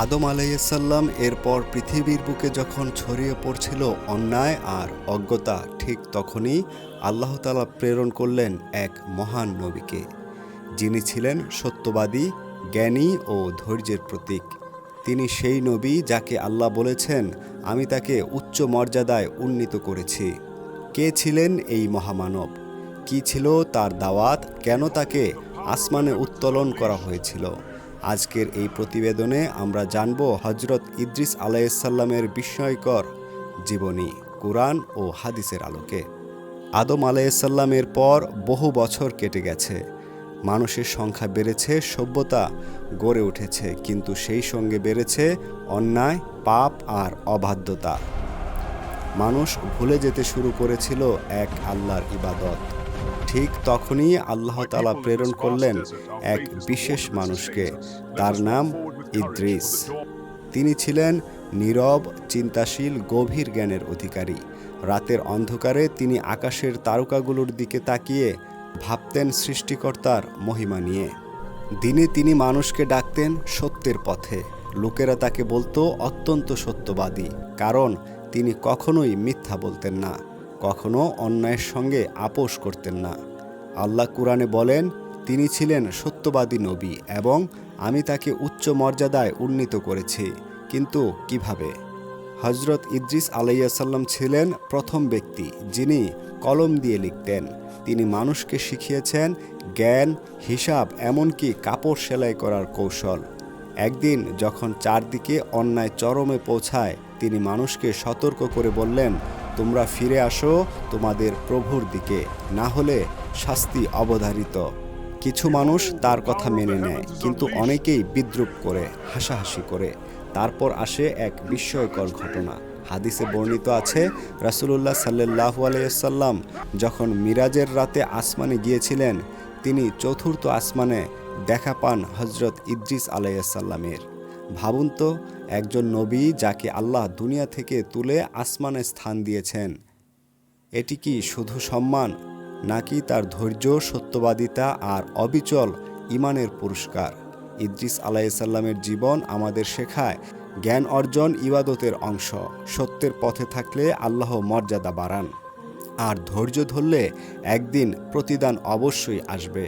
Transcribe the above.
আদম আলাইসাল্লাম এরপর পৃথিবীর বুকে যখন ছড়িয়ে পড়ছিল অন্যায় আর অজ্ঞতা, ঠিক তখনই আল্লাহ তাআলা প্রেরণ করলেন এক মহান নবীকে, যিনি ছিলেন সত্যবাদী, জ্ঞানী ও ধৈর্যের প্রতীক। তিনি সেই নবী যাকে আল্লাহ বলেছেন, আমি তাকে উচ্চ মর্যাদায় উন্নীত করেছি। কে ছিলেন এই মহামানব? কী ছিল তার দাওয়াত? কেন তাকে আসমানে উত্তোলন করা হয়েছিল? আজকের এই প্রতিবেদনে আমরা জানব হযরত ইদ্রিস আলাইহিসসালামের বিস্ময়কর জীবনী, কুরআন ও হাদিসের আলোকে। আদম আলাইহিসসালামের পর বহু বছর কেটে গেছে, মানুষের সংখ্যা বেড়েছে, সভ্যতা গড়ে উঠেছে, কিন্তু সেই সঙ্গে বেড়েছে অন্যায়, পাপ আর অবাধ্যতা। মানুষ ভুলে যেতে শুরু করেছিল এক আল্লাহর ইবাদত। ঠিক তখনই আল্লাহ তাআলা প্রেরণ করলেন এক বিশেষ মানুষকে, তার নাম ইদ্রিস। তিনি ছিলেন নীরব, চিন্তাশীল, গভীর জ্ঞানের অধিকারী। রাতের অন্ধকারে তিনি আকাশের তারকাগুলোর দিকে তাকিয়ে ভাবতেন সৃষ্টিকর্তার মহিমা নিয়ে। দিনে তিনি মানুষকে ডাকতেন সত্যের পথে। লোকেরা তাকে বলতো অত্যন্ত সত্যবাদী, কারণ তিনি কখনোই মিথ্যা বলতেন না, কখনো অন্যায়ের সঙ্গে আপোষ করতেন না। আল্লাহ কুরআনে বলেন, তিনি ছিলেন সত্যবাদী নবী এবং আমি তাকে উচ্চ মর্যাদায় উন্নীত করেছি। কিন্তু কিভাবে? হযরত ইদ্রিস আলাইহিসসালাম ছিলেন প্রথম ব্যক্তি যিনি কলম দিয়ে লিখতেন। তিনি মানুষকে শিখিয়েছেন জ্ঞান, হিসাব, এমনকি কাপড় সেলাই করার কৌশল। একদিন যখন চারদিকে অন্যায় চরমে পৌঁছায়, তিনি মানুষকে সতর্ক করে বললেন, তোমরা ফিরে আসো তোমাদের প্রভুর দিকে, না হলে শাস্তি অবধারিত। কিছু মানুষ তার কথা মেনে নেয়, কিন্তু অনেকেই বিদ্রূপ করে, হাসাহাসি করে। তারপর আসে এক বিস্ময়কর ঘটনা। হাদিসে বর্ণিত আছে, রাসূলুল্লাহ সাল্লাল্লাহু আলাইহি ওয়াসাল্লাম যখন মিরাজের রাতে আসমানে গিয়েছিলেন, তিনি চতুর্থ আসমানে দেখা পান হযরত ইদ্রিস আলাইহিসসালামের। ভাবুন তো, একজন নবী যাকে আল্লাহ দুনিয়া থেকে তুলে আসমানে স্থান দিয়েছেন। এটি কি শুধু সম্মান, নাকি তার ধৈর্য, সত্যবাদিতা আর অবিচল ঈমানের পুরস্কার? ইদ্রিস আলাইহিসসালামের জীবন আমাদের শেখায়, জ্ঞান অর্জন ইবাদতের অংশ। সত্যের পথে থাকলে আল্লাহ মর্যাদা বাড়ান, আর ধৈর্য ধরলে একদিন প্রতিদান অবশ্যই আসবে।